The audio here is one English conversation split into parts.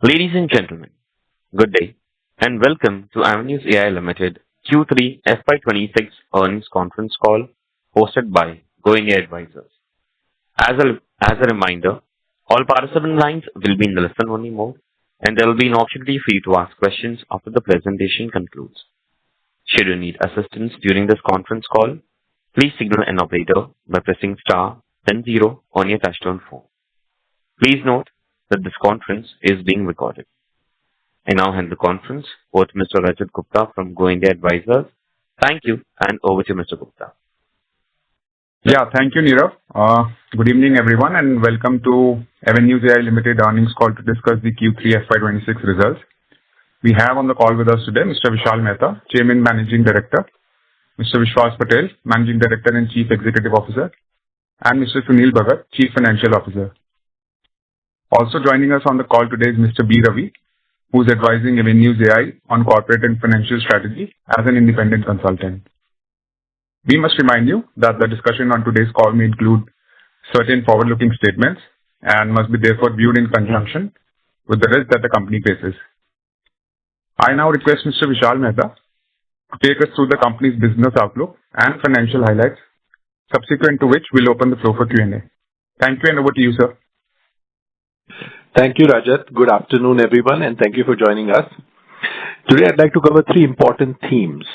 Ladies and gentlemen, good day and welcome to AvenuesAI Limited Q3 FY26 earnings conference call hosted by Going Advisors. As a reminder, all participant lines will be in the listen-only mode, and there will be an opportunity for you to ask questions after the presentation concludes. Should you need assistance during this conference call, please signal an operator by pressing star then zero on your touchtone phone. Please note that this conference is being recorded. I now hand the conference over to Mr. Rajat Gupta from Going Advisors. Thank you, and over to Mr. Gupta. Yeah, thank you, Nirav. Good evening, everyone, and welcome to AvenuesAI Limited earnings call to discuss the Q3 FY26 results. We have on the call with us today Mr. Vishal Mehta, Chairman Managing Director, Mr. Vishwas Patel, Managing Director and Chief Executive Officer, and Mr. Sunil Bhagat, Chief Financial Officer. Also joining us on the call today is Mr. B. Ravi, who is advising AvenuesAI on corporate and financial strategy as an independent consultant. We must remind you that the discussion on today's call may include certain forward-looking statements and must be therefore viewed in conjunction with the risk that the company faces. I now request Mr. Vishal Mehta to take us through the company's business outlook and financial highlights, subsequent to which we'll open the floor for Q&A. Thank you, and over to you, sir. Thank you, Rajat. Good afternoon, everyone, and thank you for joining us. Today, I'd like to cover three important themes.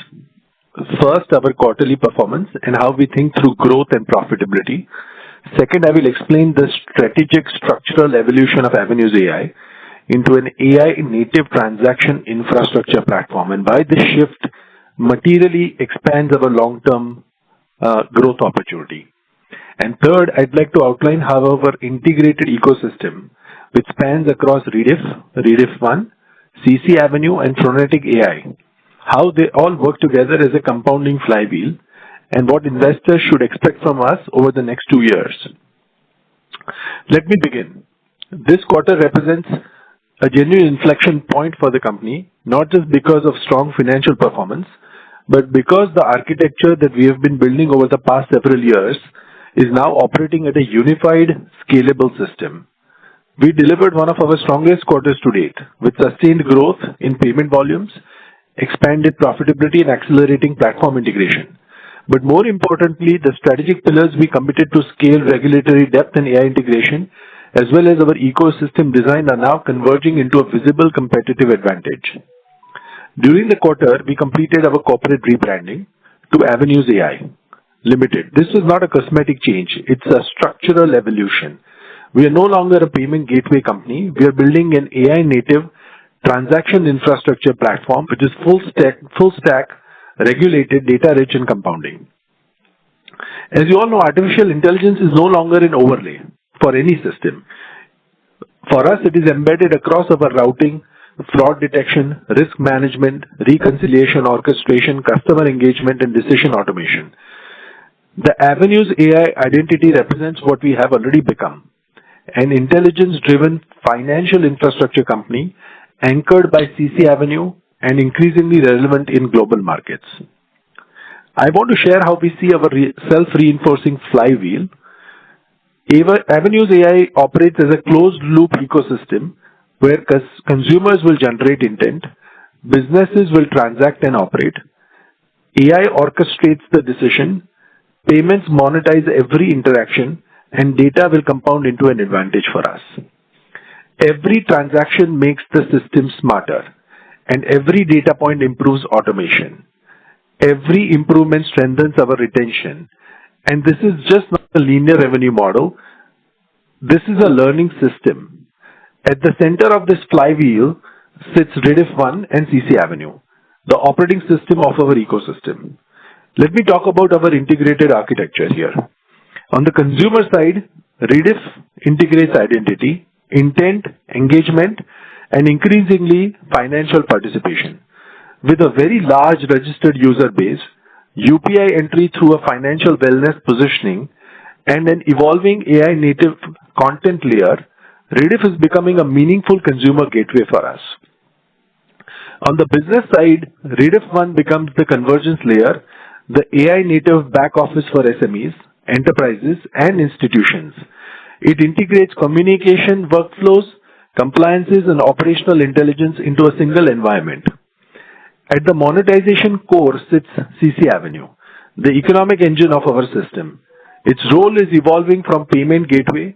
First, our quarterly performance and how we think through growth and profitability. Second, I will explain the strategic structural evolution of AvenuesAI into an AI-native transaction infrastructure platform and why this shift materially expands our long-term growth opportunity. And third, I'd like to outline how our integrated ecosystem, which spans across Rediff 1, CC Avenue, and Phronetic AI, how they all work together as a compounding flywheel, and what investors should expect from us over the next 2 years. Let me begin. This quarter represents a genuine inflection point for the company, not just because of strong financial performance, but because the architecture that we have been building over the past several years is now operating at a unified, scalable system. We delivered one of our strongest quarters to date, with sustained growth in payment volumes, expanded profitability, and accelerating platform integration. But more importantly, the strategic pillars we committed to scale, regulatory depth, and AI integration, as well as our ecosystem design, are now converging into a visible competitive advantage. During the quarter, we completed our corporate rebranding to AvenuesAI Limited. This is not a cosmetic change, it's a structural evolution. We are no longer a payment gateway company. We are building an AI-native transaction infrastructure platform which is full stack, regulated, data-rich, and compounding. As you all know, artificial intelligence is no longer an overlay for any system. For us, it is embedded across our routing, fraud detection, risk management, reconciliation, orchestration, customer engagement, and decision automation. The AvenuesAI identity represents what we have already become: an intelligence-driven financial infrastructure company anchored by CC Avenue and increasingly relevant in global markets. I want to share how we see our self-reinforcing flywheel. AvenuesAI operates as a closed-loop ecosystem where consumers will generate intent, businesses will transact and operate, AI orchestrates the decision, payments monetize every interaction, and data will compound into an advantage for us. Every transaction makes the system smarter, and every data point improves automation. Every improvement strengthens our retention, and this is just not a linear revenue model. This is a learning system. At the center of this flywheel sits Rediff 1 and CC Avenue, the operating system of our ecosystem. Let me talk about our integrated architecture here. On the consumer side, Rediff integrates identity, intent, engagement, and increasingly financial participation. With a very large registered user base, UPI entry through a financial wellness positioning, and an evolving AI-native content layer, Rediff is becoming a meaningful consumer gateway for us. On the business side, Rediff 1 becomes the convergence layer, the AI-native back office for SMEs, enterprises, and institutions. It integrates communication workflows, compliances, and operational intelligence into a single environment. At the monetization core sits CC Avenue, the economic engine of our system. Its role is evolving from payment gateway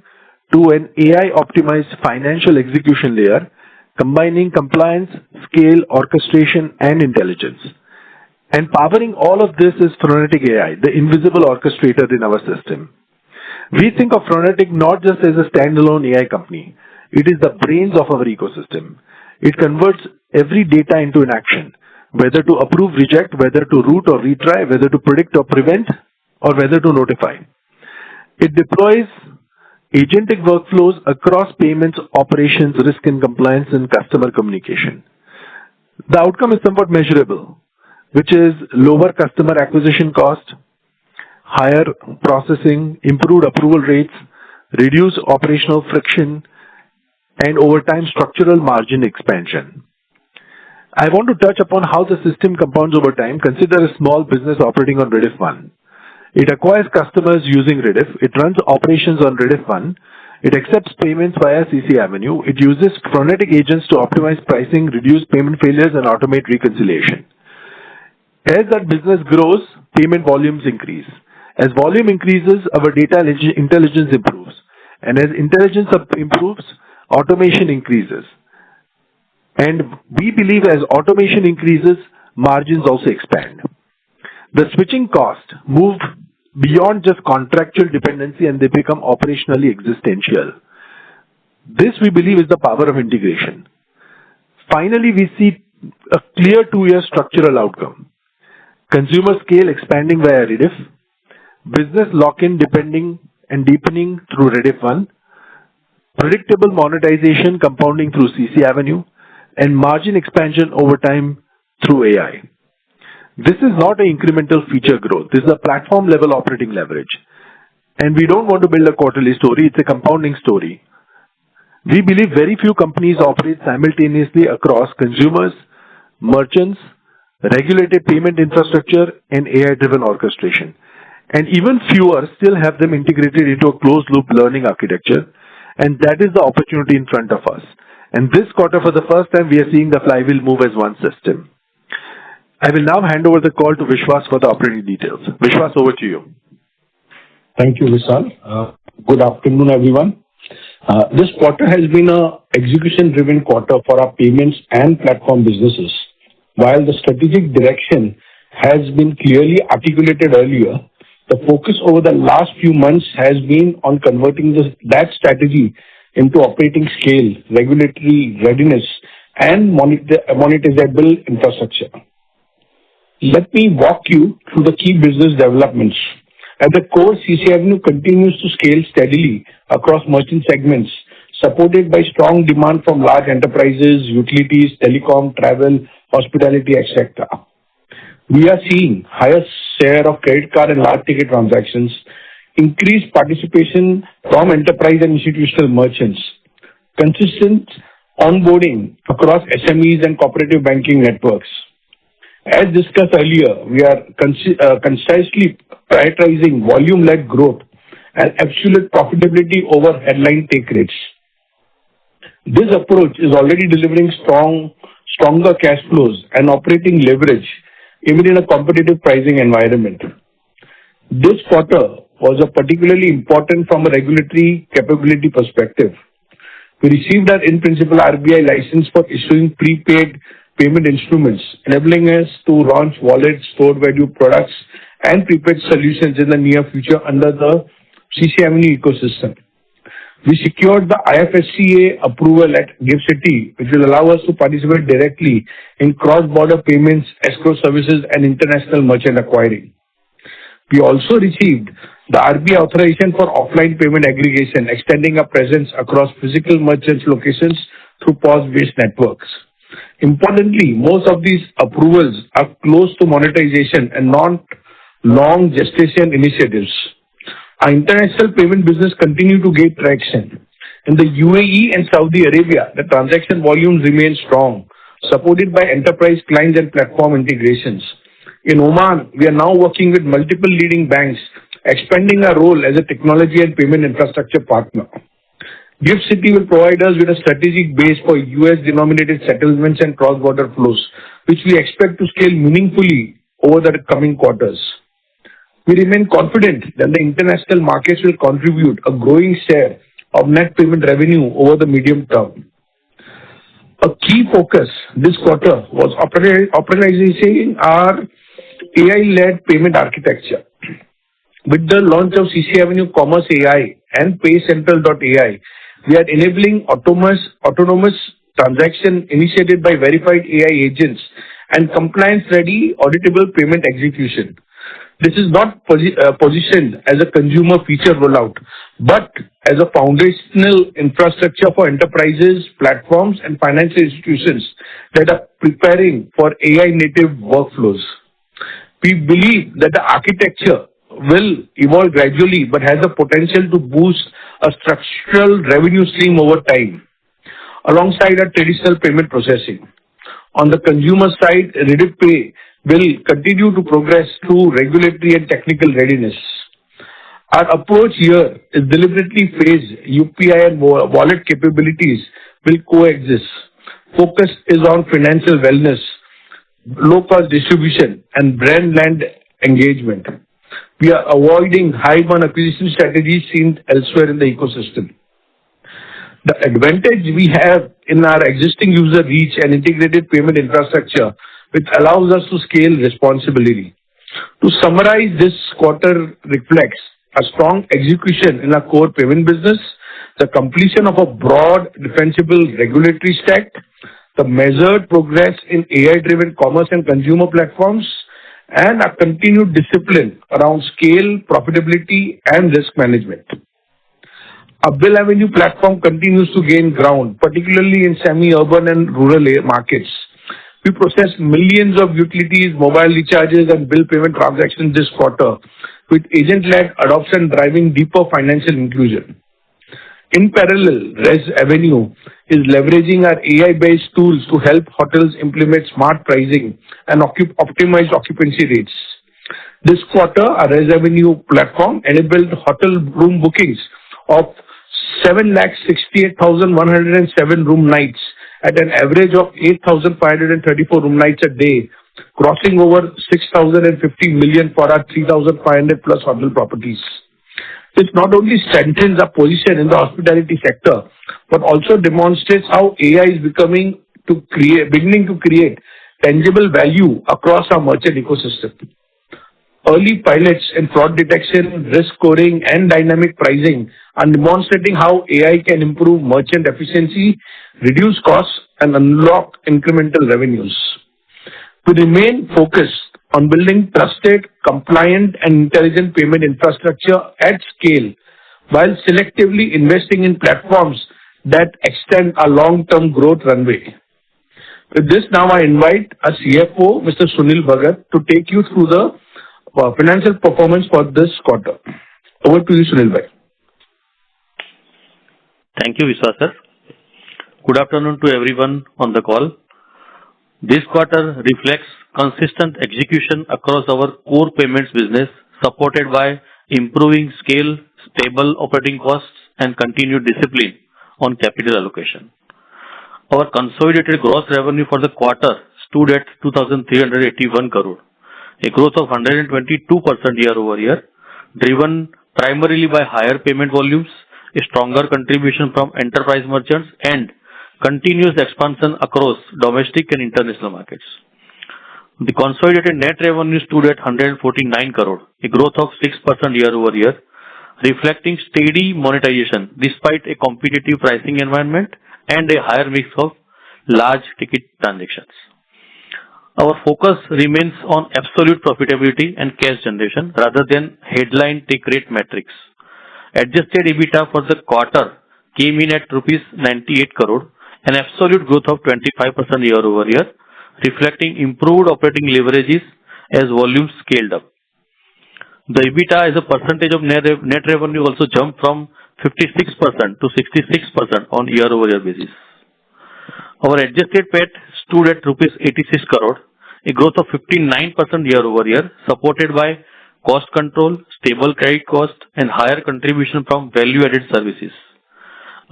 to an AI-optimized financial execution layer, combining compliance, scale, orchestration, and intelligence. And powering all of this is Phronetic AI, the invisible orchestrator in our system. We think of Phronetic not just as a standalone AI company. It is the brains of our ecosystem. It converts every data into an action, whether to approve, reject, whether to route or retry, whether to predict or prevent, or whether to notify. It deploys agentic workflows across payments, operations, risk and compliance, and customer communication. The outcome is somewhat measurable, which is lower customer acquisition cost, higher processing, improved approval rates, reduced operational friction, and over time structural margin expansion. I want to touch upon how the system compounds over time. Consider a small business operating on Rediff 1. It acquires customers using Rediff. It runs operations on Rediff 1. It accepts payments via CC Avenue. It uses Phronetic agents to optimize pricing, reduce payment failures, and automate reconciliation. As that business grows, payment volumes increase. As volume increases, our data intelligence improves. And as intelligence improves, automation increases. And we believe as automation increases, margins also expand. The switching cost move beyond just contractual dependency and they become operationally existential. This, we believe, is the power of integration. Finally, we see a clear 2-year structural outcome. Consumer scale expanding via Rediff, business lock-in depending and deepening through Rediff 1, predictable monetization compounding through CC Avenue, and margin expansion over time through AI. This is not an incremental feature growth. This is a platform-level operating leverage. And we don't want to build a quarterly story. It's a compounding story. We believe very few companies operate simultaneously across consumers, merchants, regulated payment infrastructure, and AI-driven orchestration. And even fewer still have them integrated into a closed-loop learning architecture. And that is the opportunity in front of us. And this quarter, for the first time, we are seeing the flywheel move as one system. I will now hand over the call to Vishwas for the operating details. Vishwas, over to you. Thank you, Vishal. Good afternoon, everyone. This quarter has been an execution-driven quarter for our payments and platform businesses. While the strategic direction has been clearly articulated earlier, the focus over the last few months has been on converting that strategy into operating scale, regulatory readiness, and monetizable infrastructure. Let me walk you through the key business developments. At the core, CC Avenue continues to scale steadily across merchant segments, supported by strong demand from large enterprises, utilities, telecom, travel, hospitality, etc. We are seeing higher share of credit card and large ticket transactions, increased participation from enterprise and institutional merchants, consistent onboarding across SMEs and cooperative banking networks. As discussed earlier, we are concisely prioritizing volume-led growth and absolute profitability over headline take rates. This approach is already delivering stronger cash flows and operating leverage, even in a competitive pricing environment. This quarter was particularly important from a regulatory capability perspective. We received our in-principle RBI license for issuing prepaid payment instruments, enabling us to launch wallet, stored value products, and prepaid solutions in the near future under the CC Avenue ecosystem. We secured the IFSCA approval at GIFT City, which will allow us to participate directly in cross-border payments, escrow services, and international merchant acquiring. We also received the RBI authorization for offline payment aggregation, extending our presence across physical merchants locations through POS-based networks. Importantly, most of these approvals are close to monetization and not long gestation initiatives. Our international payment business continues to gain traction. In the UAE and Saudi Arabia, the transaction volumes remain strong, supported by enterprise clients and platform integrations. In Oman, we are now working with multiple leading banks, expanding our role as a technology and payment infrastructure partner. GIFT City will provide us with a strategic base for US-denominated settlements and cross-border flows, which we expect to scale meaningfully over the coming quarters. We remain confident that the international markets will contribute a growing share of net payment revenue over the medium term. A key focus this quarter was operationalizing our AI-led payment architecture. With the launch of CC Avenue Commerce AI and PayCentral.ai, we are enabling autonomous transaction initiated by verified AI agents and compliance-ready auditable payment execution. This is not positioned as a consumer feature rollout, but as a foundational infrastructure for enterprises, platforms, and financial institutions that are preparing for AI-native workflows. We believe that the architecture will evolve gradually but has the potential to boost a structural revenue stream over time, alongside our traditional payment processing. On the consumer side, RediPay will continue to progress through regulatory and technical readiness. Our approach here is deliberately phased. UPI and wallet capabilities will coexist. Focus is on financial wellness, low-cost distribution, and brand-led engagement. We are avoiding high-burn acquisition strategies seen elsewhere in the ecosystem. The advantage we have in our existing user reach and integrated payment infrastructure, which allows us to scale responsibly. To summarize, this quarter reflects a strong execution in our core payment business, the completion of a broad, defensible regulatory stack, the measured progress in AI-driven commerce and consumer platforms, and a continued discipline around scale, profitability, and risk management. Our Bill Avenue platform continues to gain ground, particularly in semi-urban and rural markets. We processed millions of utilities, mobile recharges, and bill payment transactions this quarter, with agent-led adoption driving deeper financial inclusion. In parallel, ResAvenue is leveraging our AI-based tools to help hotels implement smart pricing and optimize occupancy rates. This quarter, our ResAvenue platform enabled hotel room bookings of 768,107 room nights at an average of 8,534 room nights a day, crossing over 6,050 million for our 3,500 plus hotel properties. This not only strengthens our position in the hospitality sector, but also demonstrates how AI is beginning to create tangible value across our merchant ecosystem. Early pilots in fraud detection, risk scoring, and dynamic pricing are demonstrating how AI can improve merchant efficiency, reduce costs, and unlock incremental revenues. We remain focused on building trusted, compliant, and intelligent payment infrastructure at scale, while selectively investing in platforms that extend our long-term growth runway. With this, now I invite our CFO, Mr. Sunil Bhagat, to take you through the financial performance for this quarter. Over to you, Sunil Bhai. Thank you, Vishwas sir. Good afternoon to everyone on the call. This quarter reflects consistent execution across our core payments business, supported by improving scale, stable operating costs, and continued discipline on capital allocation. Our consolidated gross revenue for the quarter stood at 2,381 crore, a growth of 122% year-over-year, driven primarily by higher payment volumes, a stronger contribution from enterprise merchants, and continuous expansion across domestic and international markets. The consolidated net revenue stood at 149 crore, a growth of 6% year-over-year, reflecting steady monetization despite a competitive pricing environment and a higher mix of large ticket transactions. Our focus remains on absolute profitability and cash generation rather than headline take rate metrics. Adjusted EBITDA for the quarter came in at rupees 98 crore, an absolute growth of 25% year-over-year, reflecting improved operating leverages as volumes scaled up. The EBITDA as a percentage of net revenue also jumped from 56% to 66% on year-over-year basis. Our adjusted PAT stood at rupees 86 crore, a growth of 59% year-over-year, supported by cost control, stable credit cost, and higher contribution from value-added services.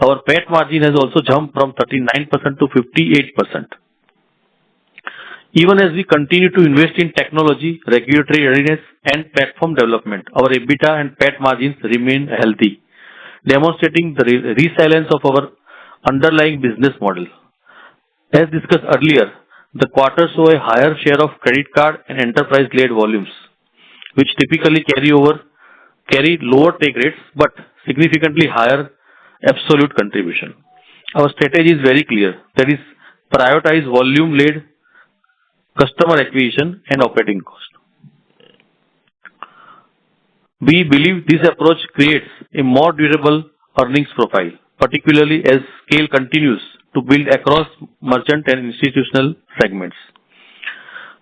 Our PAT margin has also jumped from 39% to 58%. Even as we continue to invest in technology, regulatory readiness, and platform development, our EBITDA and PAT margins remain healthy, demonstrating the resilience of our underlying business model. As discussed earlier, the quarter saw a higher share of credit card and enterprise-led volumes, which typically carry lower take rates but significantly higher absolute contribution. Our strategy is very clear, that is, prioritize volume-led customer acquisition and operating cost. We believe this approach creates a more durable earnings profile, particularly as scale continues to build across merchant and institutional segments.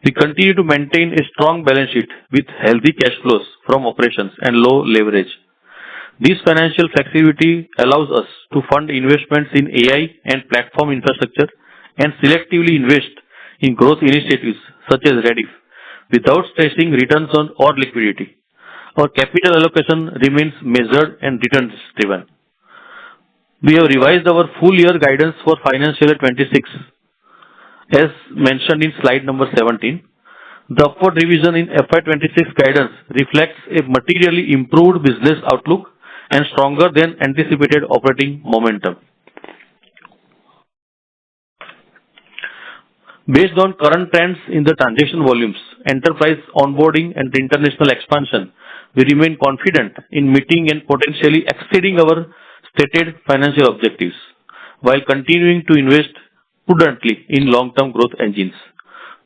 We continue to maintain a strong balance sheet with healthy cash flows from operations and low leverage. This financial flexibility allows us to fund investments in AI and platform infrastructure and selectively invest in growth initiatives such as Rediff without stressing returns on or liquidity. Our capital allocation remains measured and returns driven. We have revised our full year guidance for financial year 26 as mentioned in slide number 17. The upward revision in FY26 guidance reflects a materially improved business outlook and stronger than anticipated operating momentum. Based on current trends in the transaction volumes, enterprise onboarding and international expansion, we remain confident in meeting and potentially exceeding our stated financial objectives, while continuing to invest prudently in long-term growth engines.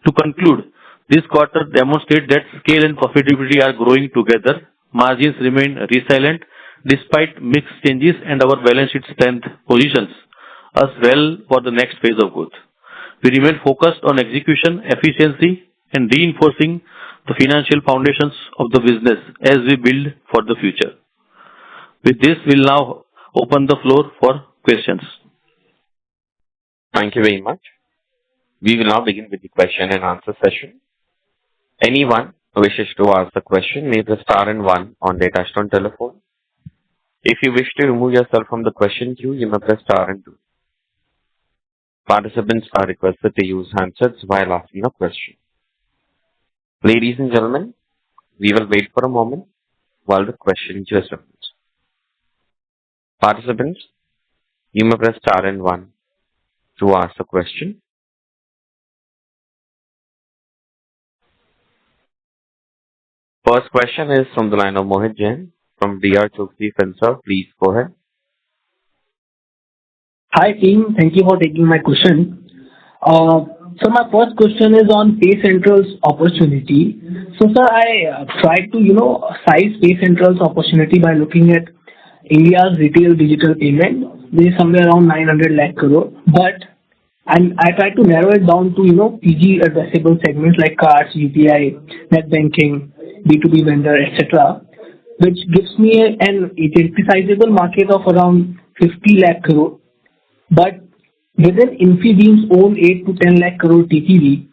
To conclude, this quarter demonstrates that scale and profitability are growing together, margins remain resilient despite mixed changes, and our balance sheet strength positions us well for the next phase of growth. We remain focused on execution, efficiency, and reinforcing the financial foundations of the business as we build for the future. With this, we'll now open the floor for questions. Thank you very much. We will now begin with the question and answer session. Anyone who wishes to ask a question may press star and one on their touchtone telephone. If you wish to remove yourself from the question queue, you may press star and two. Participants are requested to use handsets while asking a question. Ladies and gentlemen, we will wait for a moment while the question queue assembles. Participants, you may press star and one to ask a question. First question is from the line of Mohit Jain from DR Choksey Finserv. Please go ahead. Hi team, thank you for taking my question. So my first question is on PayCentral's opportunity. So sir, I tried to size PayCentral's opportunity by looking at India's retail digital payment, which is somewhere around 900 lakh crore. But I tried to narrow it down to PG addressable segments like cards, UPI, net banking, B2B vendor, etc., which gives me an identifiable market of around 50 lakh crore. But within Infibeam's own 8 to 10 lakh crore TPV,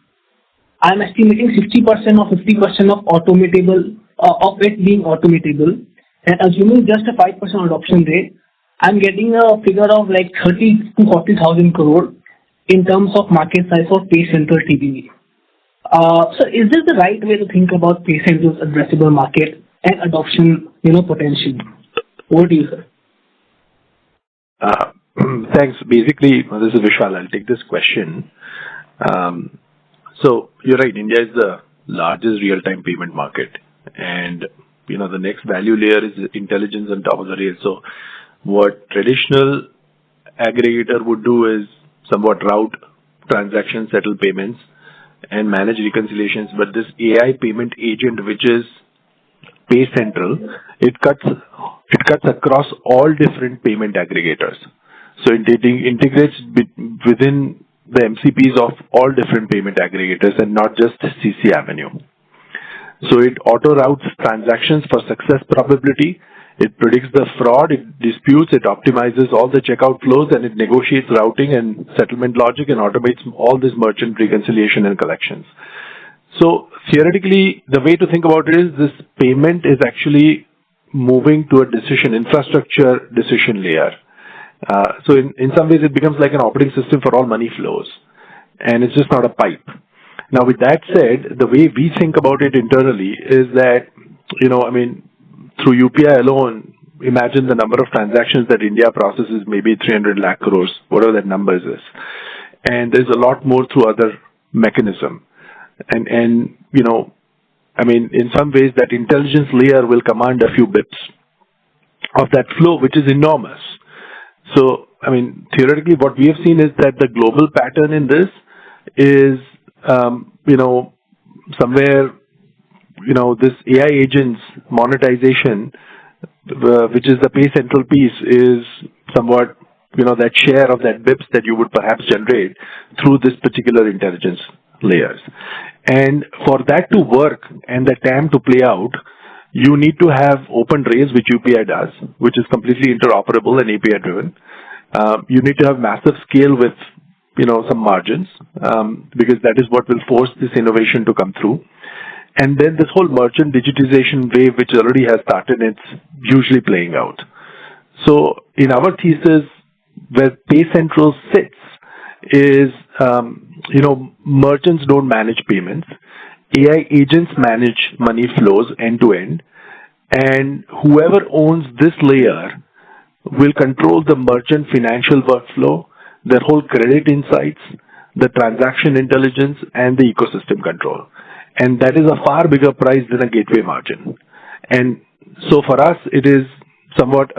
I'm estimating 60% or 50% of it being automatable, and assuming just a 5% adoption rate, I'm getting a figure of like 30 to 40,000 crore in terms of market size for PayCentral TPV. So is this the right way to think about PayCentral's addressable market and adoption potential? Over to you, sir. Thanks. Basically, this is Vishal. I'll take this question. So you're right. India is the largest real-time payment market, and the next value layer is intelligence on top of the rail. So what traditional aggregator would do is somewhat route transactions, settle payments, and manage reconciliations. But this AI payment agent, which is PayCentral, it cuts across all different payment aggregators. So it integrates within the MCPs of all different payment aggregators and not just CCAvenue. So it auto routes transactions for success probability. It predicts the fraud, it disputes, it optimizes all the checkout flows, and it negotiates routing and settlement logic and automates all this merchant reconciliation and collections. So theoretically, the way to think about it is this payment is actually moving to a infrastructure decision layer. So in some ways, it becomes like an operating system for all money flows, and it's just not a pipe. Now, with that said, the way we think about it internally is that, through UPI alone, imagine the number of transactions that India processes, maybe 300 lakh crores, whatever that number is. And there's a lot more through other mechanism. And in some ways, that intelligence layer will command a few bits of that flow, which is enormous. So, theoretically, what we have seen is that the global pattern in this is, somewhere, this AI agents monetization, which is the pay central piece, is somewhat, that share of that BIPs that you would perhaps generate through this particular intelligence layers. And for that to work and the TAM to play out, you need to have open rails, which UPI does, which is completely interoperable and API driven. You need to have massive scale with, some margins, because that is what will force this innovation to come through. And then this whole merchant digitization wave, which already has started, it's usually playing out. So in our thesis, where Pay Central sits is, merchants don't manage payments. AI agents manage money flows end to end. And whoever owns this layer will control the merchant financial workflow, their whole credit insights, the transaction intelligence, and the ecosystem control. And that is a far bigger price than a gateway margin. And so for us, it is somewhat,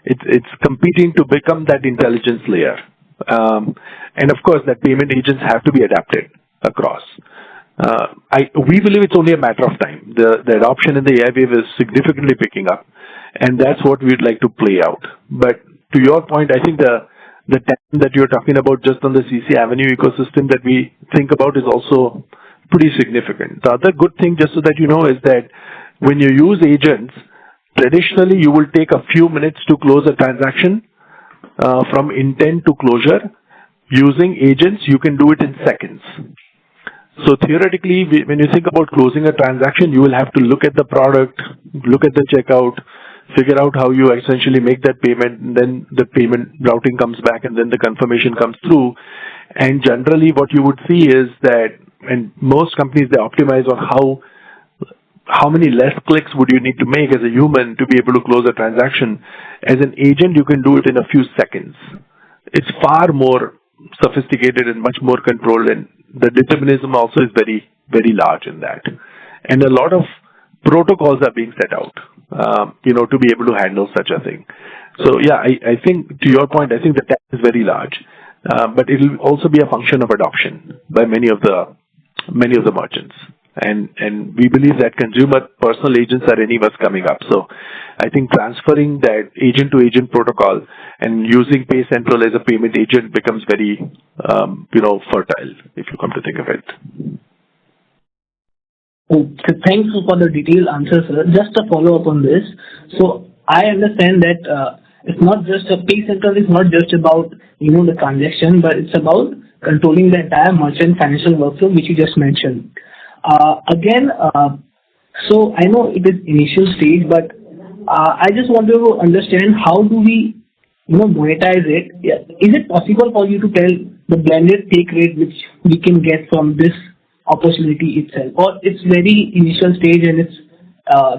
it's competing to become that intelligence layer. And of course, that payment agents have to be adapted across. We believe it's only a matter of time. The adoption in the AI wave is significantly picking up, and that's what we'd like to play out. But to your point, I think the TAM that you're talking about just on the CC Avenue ecosystem that we think about is also pretty significant. The other good thing, just so that you know, is that when you use agents, traditionally you will take a few minutes to close a transaction from intent to closure. Using agents, you can do it in seconds. So theoretically, when you think about closing a transaction, you will have to look at the product, look at the checkout, figure out how you essentially make that payment, and then the payment routing comes back, and then the confirmation comes through. And generally, what you would see is that, and most companies, they optimize on how many less clicks would you need to make as a human to be able to close a transaction. As an agent, you can do it in a few seconds. It's far more sophisticated and much more controlled, and the determinism also is very, very large in that. And a lot of protocols are being set out, to be able to handle such a thing. So yeah, I think to your point, I think the TAM is very large, but it will also be a function of adoption by many of the merchants. And we believe that consumer personal agents are any of us coming up. So I think transferring that agent to agent protocol and using Pay Central as a payment agent becomes very, fertile, if you come to think of it. Okay, thanks for the detailed answer, sir. Just a follow-up on this. So I understand that it's not just a Pay Central is not just about, the transaction, but it's about controlling the entire merchant financial workflow, which you just mentioned. So I know it is initial stage, but I just want to understand how do we, monetize it? Is it possible for you to tell the blended take rate which we can get from this opportunity itself, or it's very initial stage and it's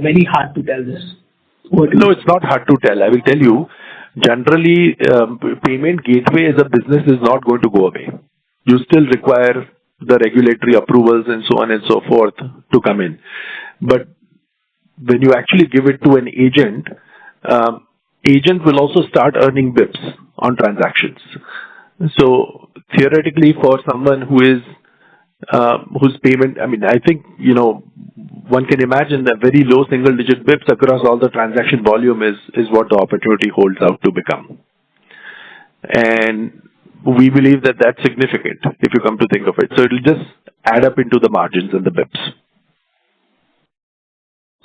very hard to tell this? No, it's not hard to tell. I will tell you, generally, payment gateway as a business is not going to go away. You still require the regulatory approvals and so on and so forth to come in. But when you actually give it to an agent, agent will also start earning BIPs on transactions. So theoretically, for someone who is whose payment, I think, one can imagine that very low single-digit BIPs across all the transaction volume is what the opportunity holds out to become. And we believe that that's significant if you come to think of it. So it will just add up into the margins and the BIPs.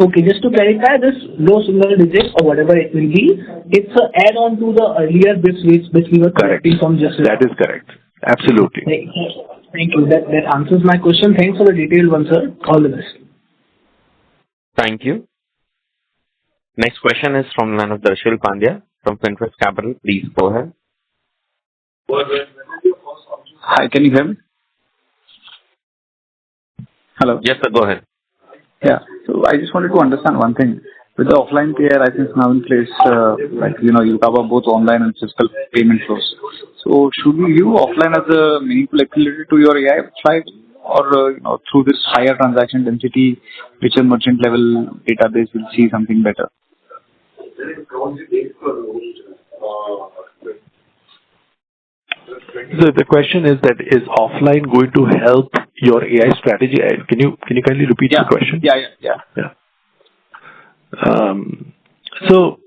Okay, just to clarify, this low single digits or whatever it will be, it's an add-on to the earlier BIPs which we were collecting from just. That is correct. Absolutely. Thank you. That answers my question. Thanks for the detailed one, sir. All the best. Thank you. Next question is from the line of Darshil Pandya from Fintrust Capital. Please go ahead. Hi, can you hear me? Hello. Yes, sir. Go ahead. Yeah. So I just wanted to understand one thing. With the offline PI license now in place, you cover both online and physical payment flows. So should we view offline as a meaningful accelerator to your AI side, or through this higher transaction density, richer merchant level database will see something better? So the question is that is offline going to help your AI strategy? Can you kindly repeat the question? Yeah. So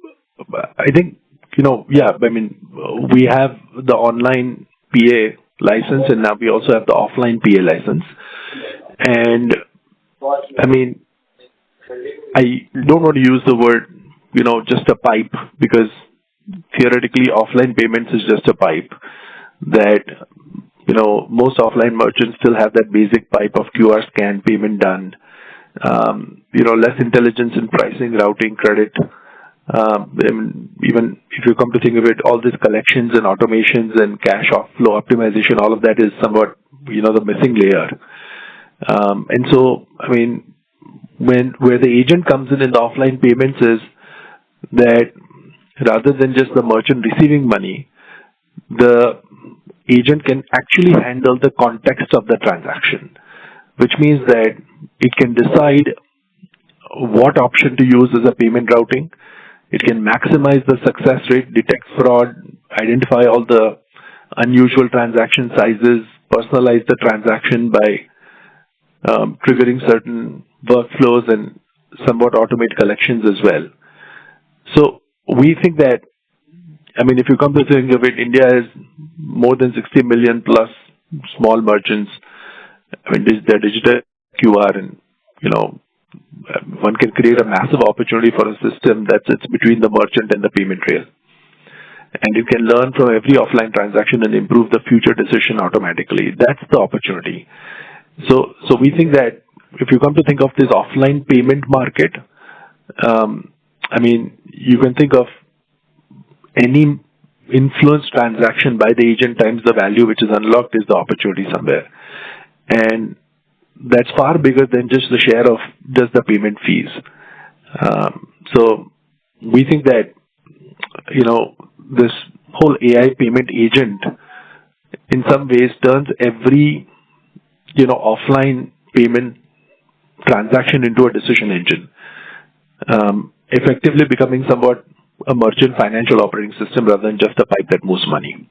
I think, we have the online PA license and now we also have the offline PA license. And I don't want to use the word, just a pipe, because theoretically offline payments is just a pipe that, most offline merchants still have that basic pipe of QR scan payment done. Less intelligence in pricing, routing, credit. Even if you come to think of it, all these collections and automations and cash flow optimization, all of that is somewhat, the missing layer. And so, where the agent comes in the offline payments is that rather than just the merchant receiving money, the agent can actually handle the context of the transaction, which means that it can decide what option to use as a payment routing. It can maximize the success rate, detect fraud, identify all the unusual transaction sizes, personalize the transaction by triggering certain workflows and somewhat automate collections as well. So we think that, if you come to think of it, India has more than 60 million plus small merchants. They're digital QR and, one can create a massive opportunity for a system that sits between the merchant and the payment rail. And you can learn from every offline transaction and improve the future decision automatically. That's the opportunity. So we think that if you come to think of this offline payment market, you can think of any influence transaction by the agent times the value which is unlocked is the opportunity somewhere. And that's far bigger than just the share of just the payment fees. So we think that, this whole AI payment agent in some ways turns every, offline payment transaction into a decision engine, effectively becoming somewhat a merchant financial operating system rather than just a pipe that moves money.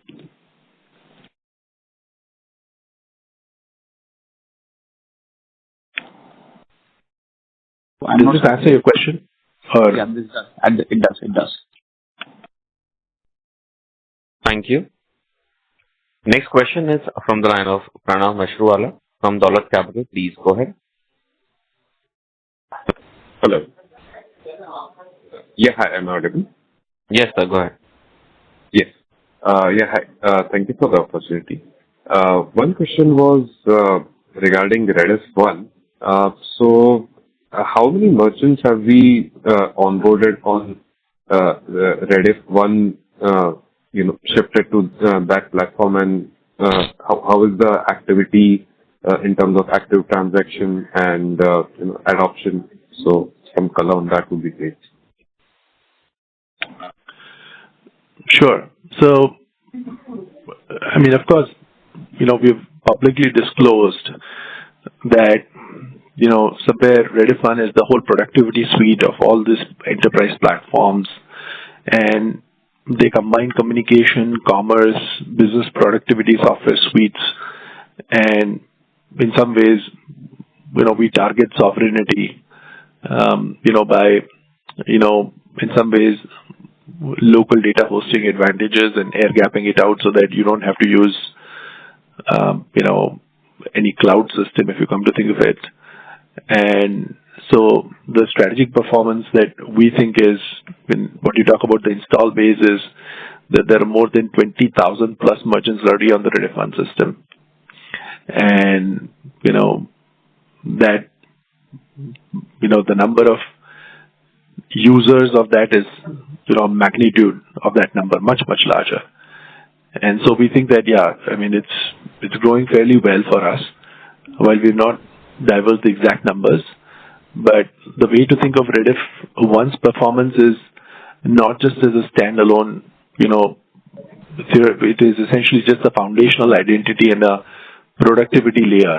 Does this answer your question? Yeah, this does. It does. Thank you. Next question is from the line of Pranav Mashruwala from Dolat Capital. Please go ahead. Hello. Yeah, hi, am I audible? Yes, sir. Go ahead. Yes. Hi. Thank you for the opportunity. One question was regarding Rediff 1. So, how many merchants have we onboarded on Rediff 1, shifted to that platform, and how is the activity in terms of active transaction and adoption? So, some color on that would be great. Sure. So, of course, we've publicly disclosed that, somewhere Rediff 1 is the whole productivity suite of all these enterprise platforms, and they combine communication, commerce, business productivity software suites, and in some ways, we target sovereignty, by, in some ways, local data hosting advantages and air gapping it out so that you don't have to use, any cloud system if you come to think of it. And so the strategic performance that we think is, when what you talk about the install base, is that there are more than 20,000 plus merchants already on the Rediff 1 system. And, the number of users of that is magnitude of that number, much, much larger. And so we think that, it's growing fairly well for us. While we've not divulged the exact numbers, but the way to think of Rediff One's performance is not just as a standalone, it is essentially just a foundational identity and a productivity layer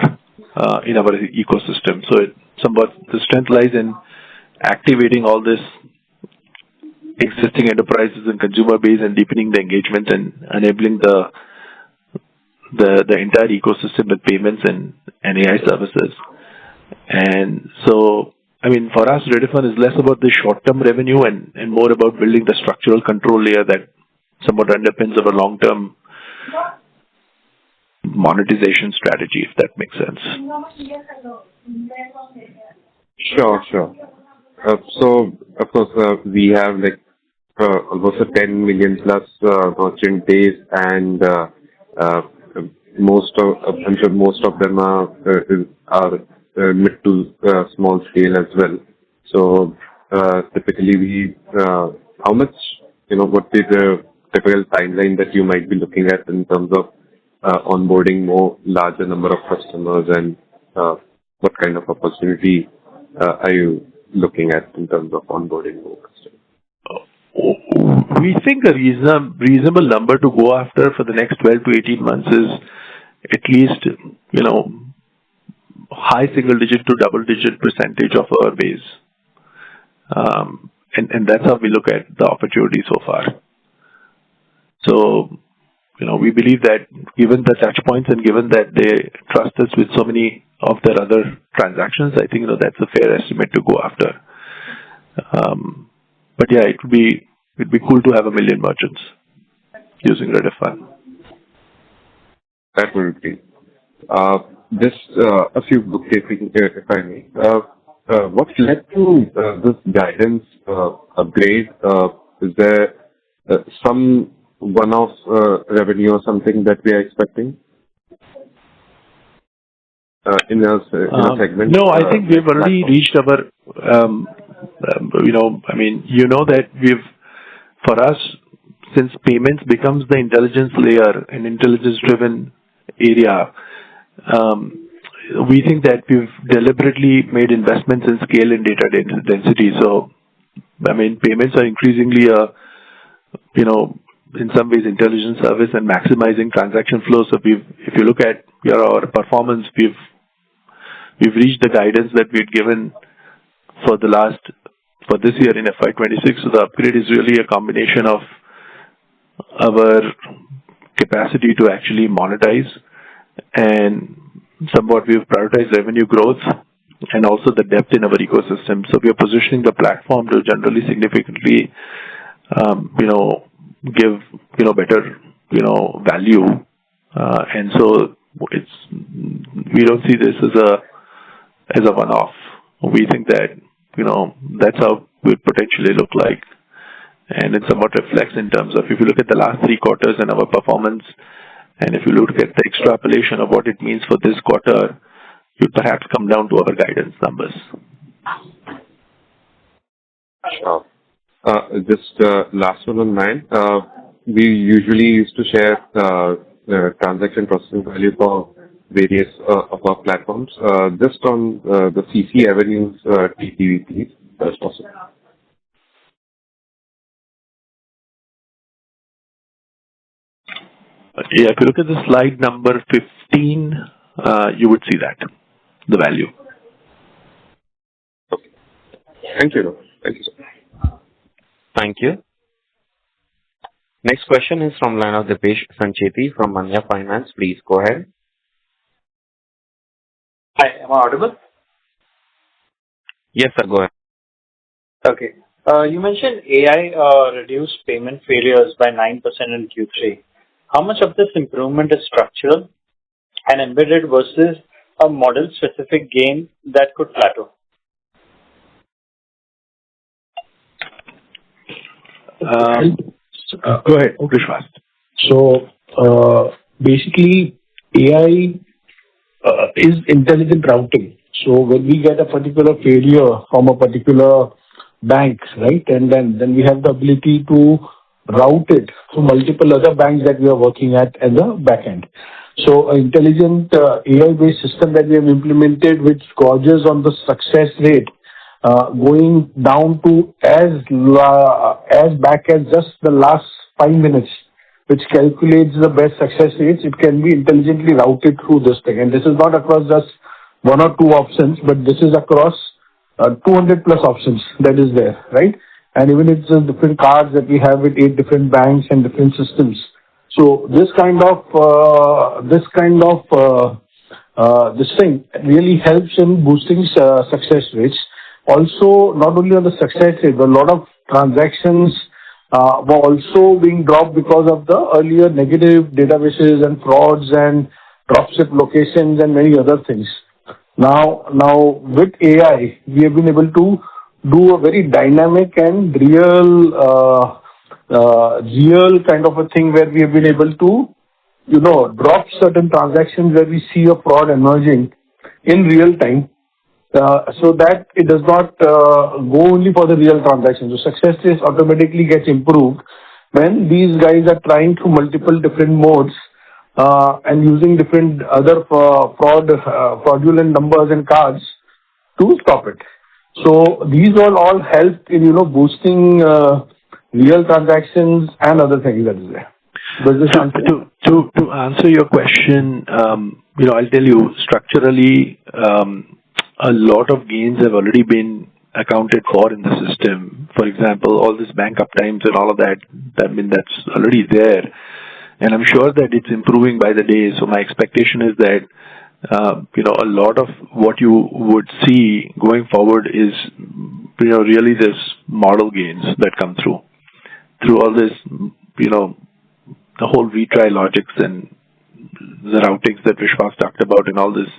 in our ecosystem. So the strength lies in activating all this existing enterprises and consumer base and deepening the engagement and enabling the entire ecosystem with payments and AI services. And so, for us, Rediff One is less about the short-term revenue and more about building the structural control layer that somewhat underpins our long-term monetization strategy, if that makes sense. Sure. So, of course, we have almost a 10 million plus merchant base, and I'm sure most of them are mid to small scale as well. So typically, how much, what is the typical timeline that you might be looking at in terms of onboarding more larger number of customers, and what kind of opportunity are you looking at in terms of onboarding more customers? We think a reasonable number to go after for the next 12 to 18 months is at least, high single-digit to double-digit percentage of our base. And that's how we look at the opportunity so far. So, we believe that given the touch points and given that they trust us with so many of their other transactions, I think, that's a fair estimate to go after. But yeah, it'd be cool to have 1 million merchants using Rediff One. That would be. Just a few bookkeeping, if I may. What led to this guidance upgrade? Is there some one-off revenue or something that we are expecting in a segment? No, I think we've already reached our, that for us, since payments becomes the intelligence layer, an intelligence-driven area, we think that we've deliberately made investments in scale and data density. So, payments are increasingly in some ways, intelligence service and maximizing transaction flow. So, if you look at our performance, we've reached the guidance that we'd given for this year in FY26. So, the upgrade is really a combination of our capacity to actually monetize, and somewhat we've prioritized revenue growth and also the depth in our ecosystem. So we are positioning the platform to generally significantly, give, better, value. And so we don't see this as a one-off. We think that, that's how it would potentially look like. And it somewhat reflects in terms of, if you look at the last 3 quarters and our performance, and if you look at the extrapolation of what it means for this quarter, you perhaps come down to our guidance numbers. Sure. Just last one on mine. We usually used to share transaction processing value for various of our platforms. Just on the CC Avenues TPV, please, if possible. Yeah, if you look at the slide number 15, you would see that, the value. Okay. Thank you. Thank you, sir. Thank you. Next question is from line of Dipesh Sancheti from Manya Finance. Please go ahead. Hi, am I audible? Yes, sir, go ahead. Okay. You mentioned AI reduced payment failures by 9% in Q3. How much of this improvement is structural and embedded versus a model-specific gain that could plateau? Go ahead, Vishwas. So, basically, AI is intelligent routing. So, when we get a particular failure from a particular banks, right? And then we have the ability to route it to multiple other banks that we are working at the back end. So an intelligent AI-based system that we have implemented, which gauges on the success rate, going down to as back as just the last 5 minutes, which calculates the best success rates. It can be intelligently routed through this thing. And this is not across just one or two options, but this is across 200 plus options that is there, right? And even it's different cards that we have with 8 different banks and different systems. So this thing really helps in boosting success rates. Also, not only on the success rate, but a lot of transactions were also being dropped because of the earlier negative databases and frauds and dropship locations and many other things. Now with AI, we have been able to do a very dynamic and real kind of a thing where we have been able to, drop certain transactions where we see a fraud emerging in real time, so that it does not go only for the real transactions. So success rate automatically gets improved when these guys are trying through multiple different modes and using different other fraudulent numbers and cards to stop it. So these all help in boosting real transactions and other things that is there. Does this answer? To answer your question, I'll tell you structurally, a lot of gains have already been accounted for in the system. For example, all this bank uptimes and all of that, that's already there. And I'm sure that it's improving by the day. So my expectation is that, a lot of what you would see going forward is, really this model gains that come through all this, the whole retry logics and the routings that Vishwas talked about and all this,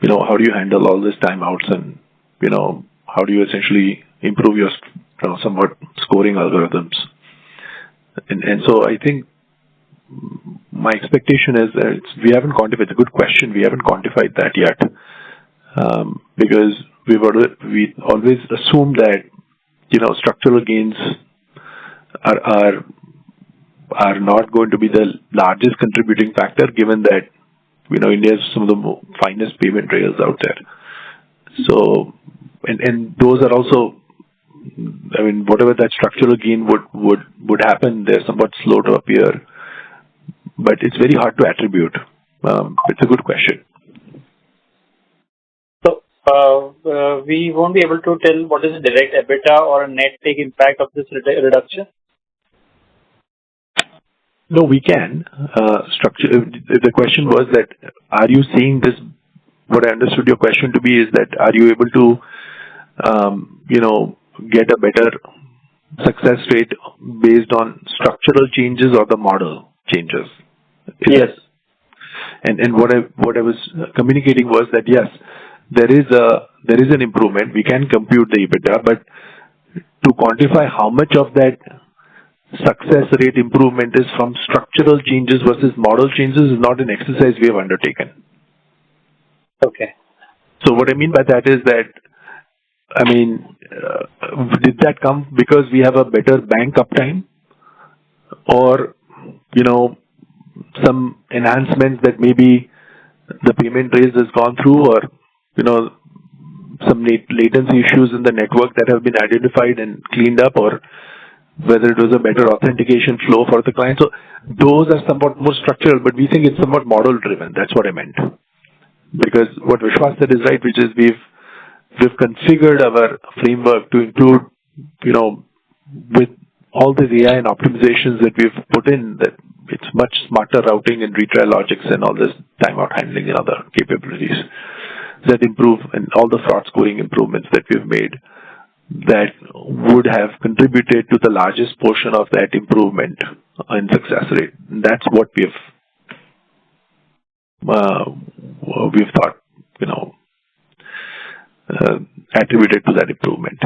how do you handle all this timeouts and, how do you essentially improve your, somewhat scoring algorithms. And so I think my expectation is that we haven't quantified. It's a good question. We haven't quantified that yet, because we always assume that structural gains are not going to be the largest contributing factor, given that India has some of the finest payment rails out there. So and those are also, whatever that structural gain would happen, they're somewhat slow to appear. But it's very hard to attribute. It's a good question. So, we won't be able to tell what is the direct EBITDA or a net take impact of this reduction? No, we can. The question was that, are you seeing this? What I understood your question to be is that, are you able to, get a better success rate based on structural changes or the model changes? Yes. And what I was communicating was that yes, there is an improvement. We can compute the EBITDA, but to quantify how much of that success rate improvement is from structural changes versus model changes is not an exercise we have undertaken. Okay. So what I mean by that is that, did that come because we have a better bank uptime, or some enhancements that maybe the payment rails has gone through, or some latency issues in the network that have been identified and cleaned up, or whether it was a better authentication flow for the client. So those are somewhat more structural, but we think it's somewhat model driven. That's what I meant. Because what Vishwas said is right, which is we've configured our framework to include, with all the AI and optimizations that we've put in, that it's much smarter routing and retry logics and all this timeout handling and other capabilities that improve, and all the fraud scoring improvements that we've made that would have contributed to the largest portion of that improvement in success rate. That's what we've thought, attributed to that improvement.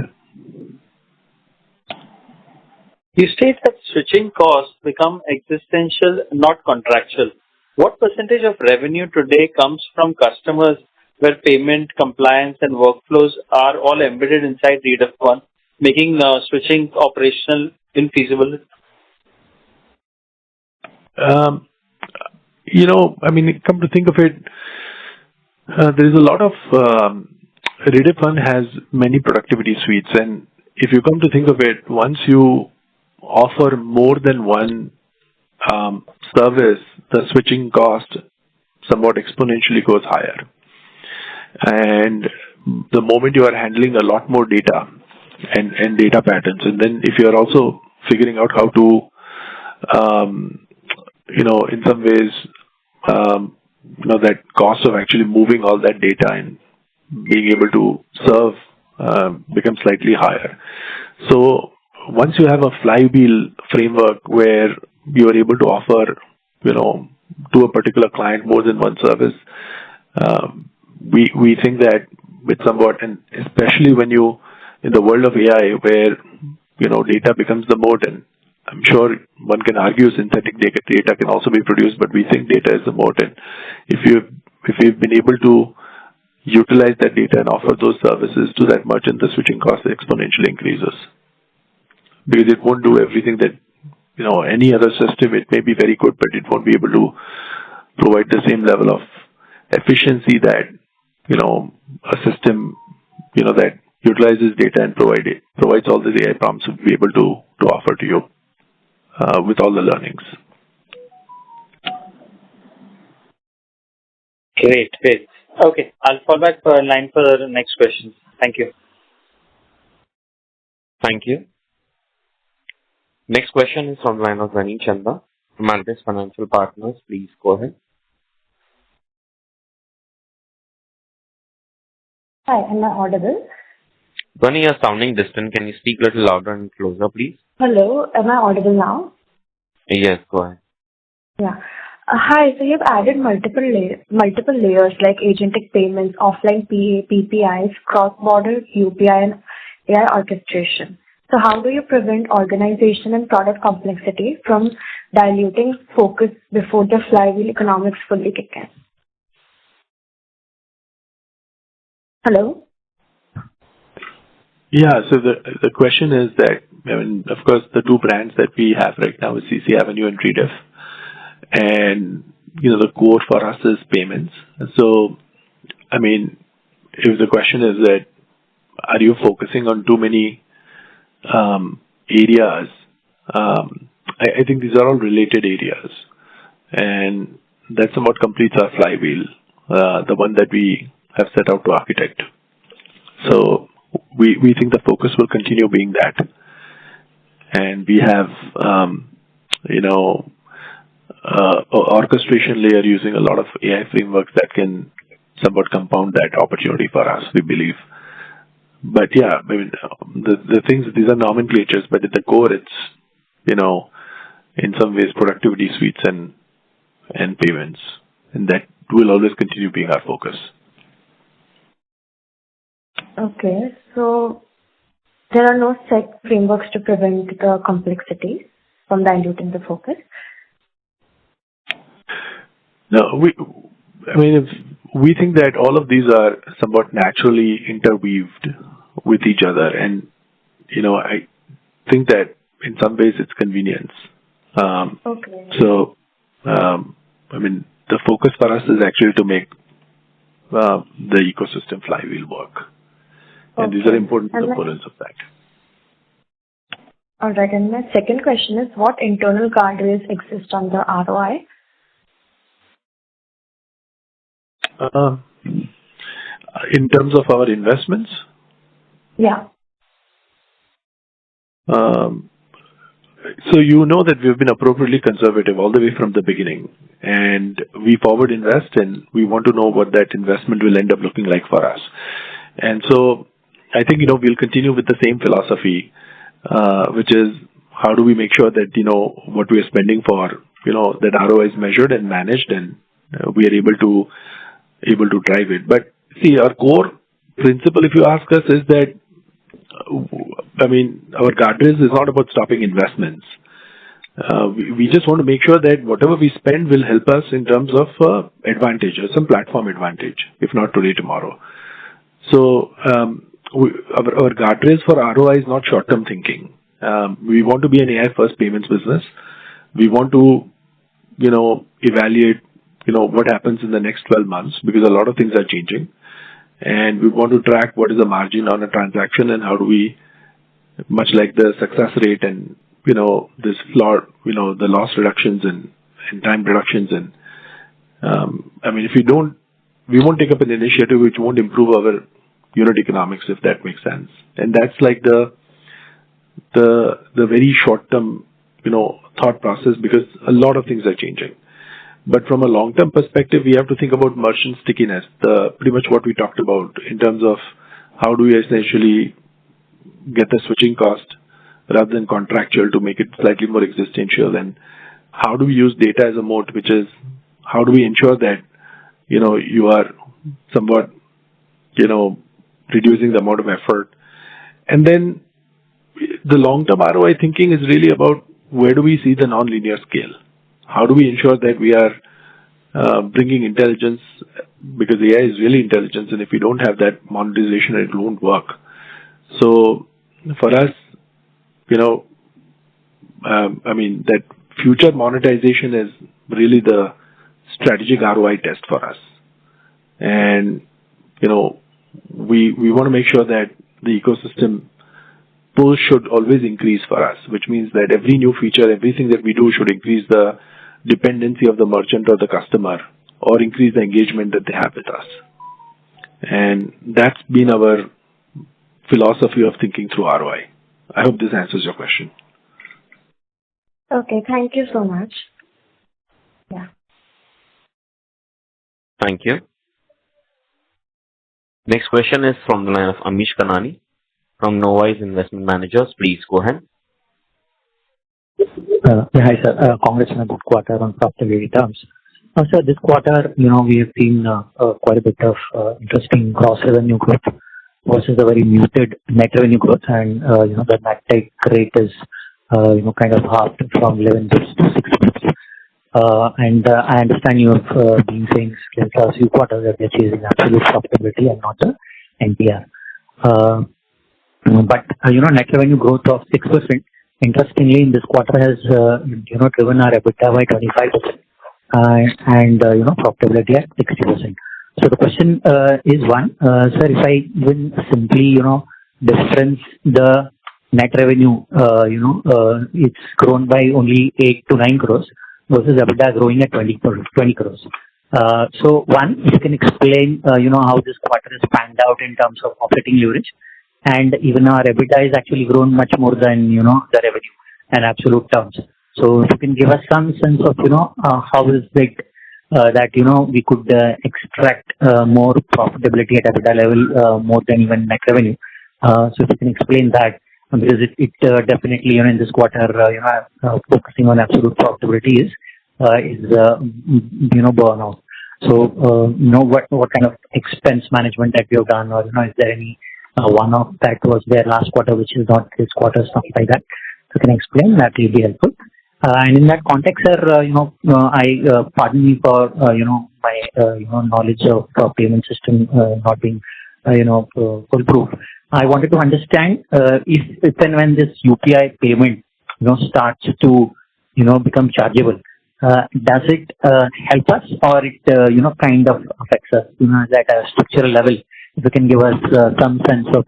You state that switching costs become existential, not contractual. What percentage of revenue today comes from customers where payment, compliance, and workflows are all embedded inside Read of One? making switching operational infeasible? Come to think of it, there is a lot of Redifund has many productivity suites, and if you come to think of it, once you offer more than one service, the switching cost somewhat exponentially goes higher. And the moment you are handling a lot more data and data patterns, and then if you are also figuring out how to, in some ways, that cost of actually moving all that data and being able to serve becomes slightly higher. So once you have a flywheel framework where you are able to offer, to a particular client more than one service, we think that with somewhat, and especially when you, in the world of AI, where, data becomes the moat, and I'm sure one can argue synthetic data can also be produced, but we think data is the moat. And if you've been able to utilize that data and offer those services to that merchant, the switching cost exponentially increases. Because it won't do everything that, any other system, it may be very good, but it won't be able to provide the same level of efficiency that, a system, that utilizes data and provides all the AI prompts would be able to offer to you with all the learnings. Great. Okay, I'll fall back for a line for the next question. Thank you. Thank you. Next question is from the line of Rani Chanda from Altis Financial Partners. Please go ahead. Hi, am I audible? Rani, you're sounding distant. Can you speak a little louder and closer, please? Hello, am I audible now? Yes, go ahead. Yeah. Hi, so you've added multiple layers like agentic payments, offline PA, PPIs, cross-border UPI, and AI orchestration. So how do you prevent organization and product complexity from diluting focus before the flywheel economics fully kick in? Hello? Yeah, so the question is that, of course, the two brands that we have right now is CC Avenue and Rediff. And, the core for us is payments. So, if the question is that, are you focusing on too many areas? I think these are all related areas. And that's what completes our flywheel, the one that we have set out to architect. So, we think the focus will continue being that. And we have, orchestration layer using a lot of AI frameworks that can somewhat compound that opportunity for us, we believe. But yeah, the things, these are nomenclatures, but at the core, it's, in some ways, productivity suites and payments. And that will always continue being our focus. Okay, so there are no set frameworks to prevent the complexity from diluting the focus? No, we think that all of these are somewhat naturally interweaved with each other. And, I think that in some ways it's convenience. Okay. So, the focus for us is actually to make the ecosystem flywheel work. And these are important components of that. All right. And my second question is, what internal guardrails exist on the ROI? In terms of our investments? Yeah. So that we've been appropriately conservative all the way from the beginning. And we forward invest, and we want to know what that investment will end up looking like for us. And so I think, we'll continue with the same philosophy, which is how do we make sure that, what we are spending for, that ROI is measured and managed, and we are able to drive it. But see, our core principle, if you ask us, is that, our guardrails is not about stopping investments. We just want to make sure that whatever we spend will help us in terms of advantage or some platform advantage, if not today, tomorrow. So our guardrails for ROI is not short-term thinking. We want to be an AI-first payments business. We want to, evaluate, what happens in the next 12 months because a lot of things are changing. And we want to track what is the margin on a transaction and how do we, much like the success rate and, this floor, the loss reductions and time reductions. And, if we won't take up an initiative which won't improve our unit economics, if that makes sense. And that's like the very short-term, thought process because a lot of things are changing. But from a long-term perspective, we have to think about merchant stickiness, pretty much what we talked about in terms of how do we essentially get the switching cost rather than contractual to make it slightly more existential, and how do we use data as a moat, which is how do we ensure that, you are somewhat, reducing the amount of effort. And then the long-term ROI thinking is really about where do we see the non-linear scale? How do we ensure that we are bringing intelligence, because AI is really intelligence, and if we don't have that monetization, it won't work. So for us, that future monetization is really the strategic ROI test for us. And, we want to make sure that the ecosystem pull should always increase for us, which means that every new feature, everything that we do should increase the dependency of the merchant or the customer or increase the engagement that they have with us. And that's been our philosophy of thinking through ROI. I hope this answers your question. Okay, thank you so much. Yeah. Thank you. Next question is from the line of Amish Kanani from Novais Investment Managers. Please go ahead. Hi, sir. Congrats on a good quarter on profitability terms. Sir, this quarter, we have seen quite a bit of interesting gross revenue growth versus a very muted net revenue growth, and the net take rate is kind of halved from 11 bits to 6 bits. And I understand you have been saying since last few quarters that they're chasing absolute profitability and not the NPR. But net revenue growth of 6%, interestingly, in this quarter has driven our EBITDA by 25% and profitability at 60%. So the question is one, sir, if I even simply difference the net revenue, it's grown by only 8 to 9 crores versus EBITDA growing at 20 crores. So one, if you can explain how this quarter has panned out in terms of operating leverage, and even our EBITDA is actually grown much more than the revenue and absolute terms. So if you can give us some sense of how is it that we could extract more profitability at EBITDA level more than even net revenue. So if you can explain that, because it definitely in this quarter focusing on absolute profitability is burnout. So what kind of expense management that we have done, or is there any one-off that was there last quarter which is not this quarter, stuff like that? If you can explain, that will be helpful. And in that context, sir, I pardon me for my knowledge of payment system not being foolproof. I wanted to understand if and when this UPI payment starts to become chargeable, does it help us, or it kind of affects us at a structural level? If you can give us some sense of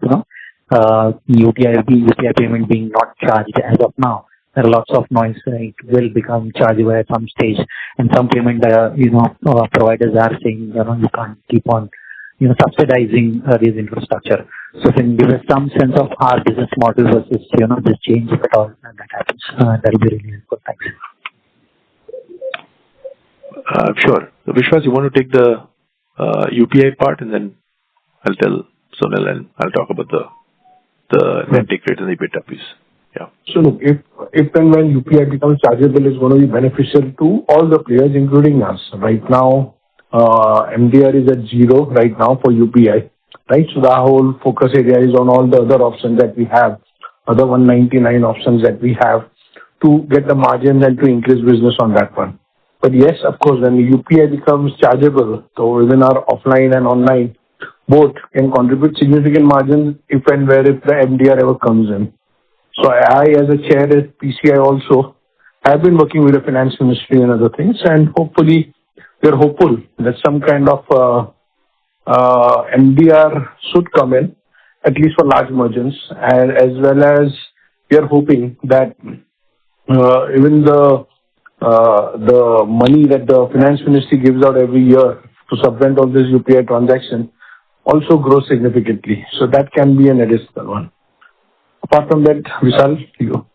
UPI payment being not charged as of now. There are lots of noise. It will become chargeable at some stage, and some payment providers are saying you can't keep on subsidizing this infrastructure. So if you can give us some sense of our business model versus this change, if at all that happens, that will be really helpful. Thanks. Sure. So Vishwas, you want to take the UPI part, and then I'll tell Sunil and I'll talk about the net take rate and the EBITDA piece. Yeah. So look, if and when UPI becomes chargeable, it's going to be beneficial to all the players, including us. Right now, MDR is at 0 right now for UPI. Right, so the whole focus area is on all the other options that we have, other 199 options that we have to get the margins and to increase business on that one. But yes, of course, when the UPI becomes chargeable, so within our offline and online, both can contribute significant margins if and where if the MDR ever comes in. So I, as a chair at PCI also, have been working with the finance ministry and other things, and hopefully we're hopeful that some kind of MDR should come in, at least for large merchants, and as well as we are hoping that even the money that the finance ministry gives out every year to subvent all this UPI transaction also grows significantly. So that can be an additional one. Apart from that, Vishal, you.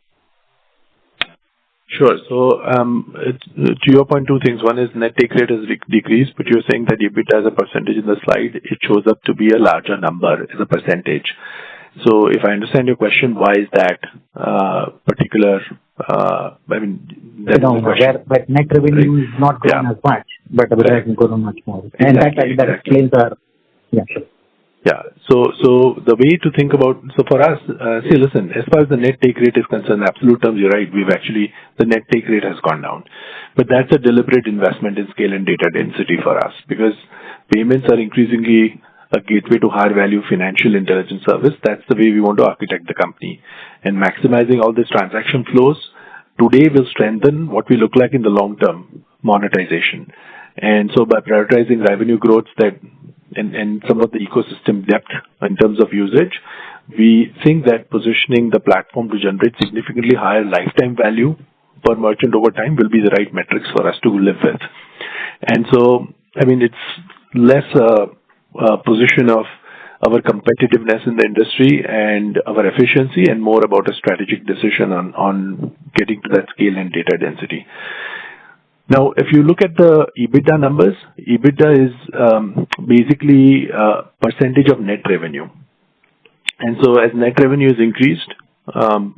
Sure. So, to your point, two things. One is net take rate has decreased, but you're saying that EBITDA as a percentage in the slide, it shows up to be a larger number as a percentage. So if I understand your question, why is that particular, that's the question. But net revenue is not growing as much, but EBITDA can grow much more. And that explains our, sure. Yeah. So the way to think about, so for us, see, listen, as far as the net take rate is concerned, in absolute terms, you're right. The net take rate has gone down. But that's a deliberate investment in scale and data density for us, because payments are increasingly a gateway to higher value financial intelligence service. That's the way we want to architect the company. And maximizing all these transaction flows today will strengthen what we look like in the long term monetization. And so by prioritizing revenue growth and some of the ecosystem depth in terms of usage, we think that positioning the platform to generate significantly higher lifetime value per merchant over time will be the right metrics for us to live with. And so, it's less a position of our competitiveness in the industry and our efficiency, and more about a strategic decision on getting to that scale and data density. Now, if you look at the EBITDA numbers, EBITDA is basically a percentage of net revenue. And so as net revenue is increased, from,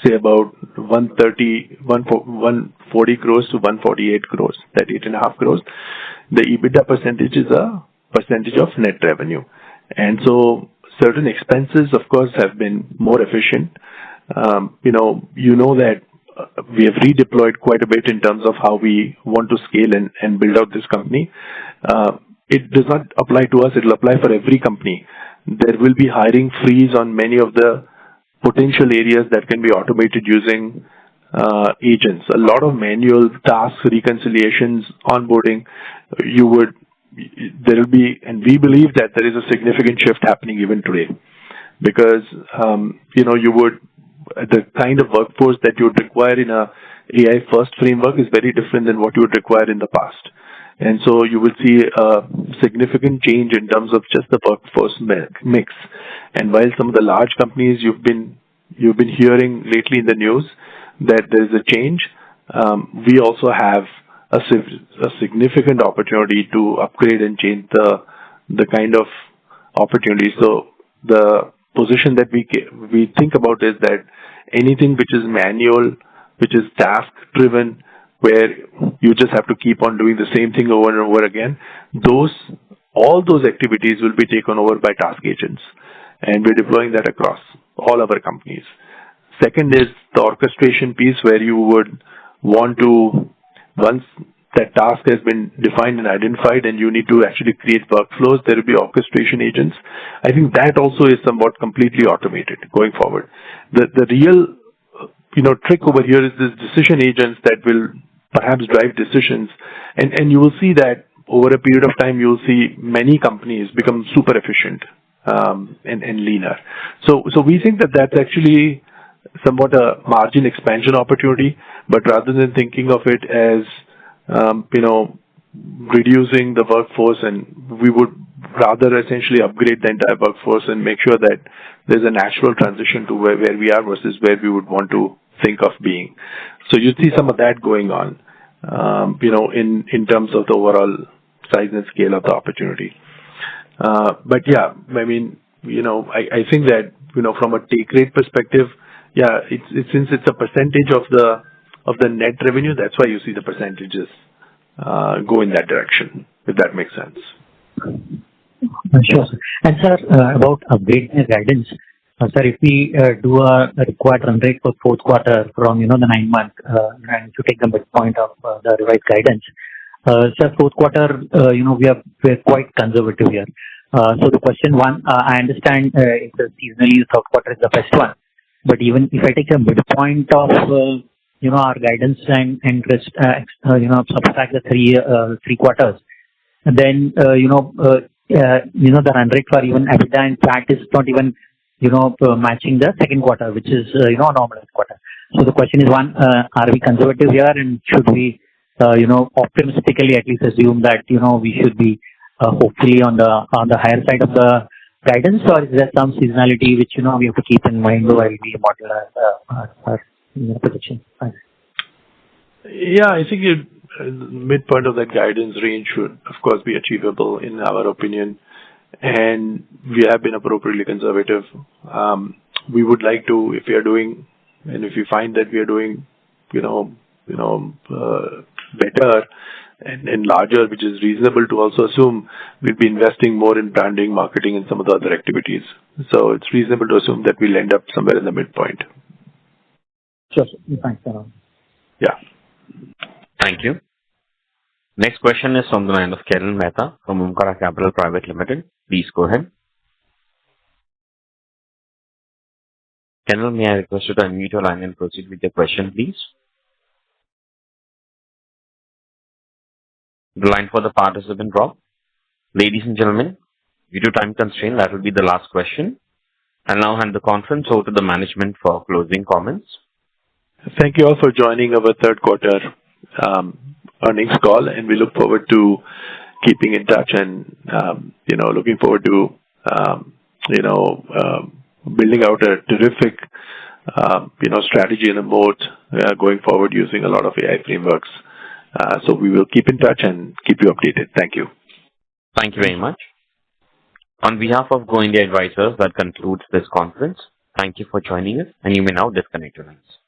say about 140 crores to 148 crores, that 8.5 crores, the EBITDA percentage is a percentage of net revenue. And so certain expenses, of course, have been more efficient. That we have redeployed quite a bit in terms of how we want to scale and build out this company. It does not apply to us. It will apply for every company. There will be hiring freeze on many of the potential areas that can be automated using agents. A lot of manual tasks, reconciliations, onboarding, there will be, and we believe that there is a significant shift happening even today, because, the kind of workforce that you would require in a AI first framework is very different than what you would require in the past. And so you will see a significant change in terms of just the workforce mix. And while some of the large companies you've been hearing lately in the news that there is a change, we also have a significant opportunity to upgrade and change the kind of opportunity. So the position that we think about is that anything which is manual, which is task driven, where you just have to keep on doing the same thing over and over again, all those activities will be taken over by task agents, and we're deploying that across all our companies. Second is the orchestration piece, where you would want to, once that task has been defined and identified and you need to actually create workflows, there will be orchestration agents. I think that also is somewhat completely automated going forward. The real trick over here is this decision agents that will perhaps drive decisions, and you will see that over a period of time you will see many companies become super efficient and leaner. So we think that that's actually somewhat a margin expansion opportunity, but rather than thinking of it as reducing the workforce, and we would rather essentially upgrade the entire workforce and make sure that there's a natural transition to where we are versus where we would want to think of being. So you see some of that going on, in terms of the overall size and scale of the opportunity. But yeah, I think that, from a take rate perspective, since it's a percentage of the net revenue, that's why you see the percentages go in that direction, if that makes sense. Sure, sir. And sir, about upgrading guidance, sir, if we do a required run rate for fourth quarter from, the 9 month, and to take the midpoint of the revised guidance, Sir, fourth quarter, we're quite conservative here. So the question one, I understand it's seasonally the third quarter is the best one, but even if I take a midpoint of our guidance and rest, subtract the three quarters, then the run rate for even EBITDA and PAT is not even matching the second quarter, which is a normalized quarter. So the question is one, are we conservative here, and should we optimistically at least assume that we should be hopefully on the higher side of the guidance, or is there some seasonality which we have to keep in mind while we model our prediction? Thanks. Yeah, I think midpoint of that guidance range should, of course, be achievable in our opinion, and we have been appropriately conservative. We would like to, if we are doing, and if we find that we are doing, better and larger, which is reasonable to also assume we'll be investing more in branding, marketing, and some of the other activities. So it's reasonable to assume that we'll end up somewhere in the midpoint. Sure. Thanks, Arun. Yeah. Thank you. Next question is from the line of Kiran Mehta from Omkara Capital Private Limited. Please go ahead. Kiran, may I request you to unmute your line and proceed with your question, please? The line for the participant dropped. Ladies and gentlemen, due to time constraint, that will be the last question. I'll now hand the conference over to the management for closing comments. Thank you all for joining our third quarter earnings call, and we look forward to keeping in touch and looking forward to building out a terrific strategy and a moat going forward using a lot of AI frameworks. So we will keep in touch and keep you updated. Thank you. Thank you very much. On behalf of Go India Advisors, that concludes this conference. Thank you for joining us, and you may now disconnect your lines.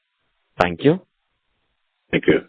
Thank you. Thank you.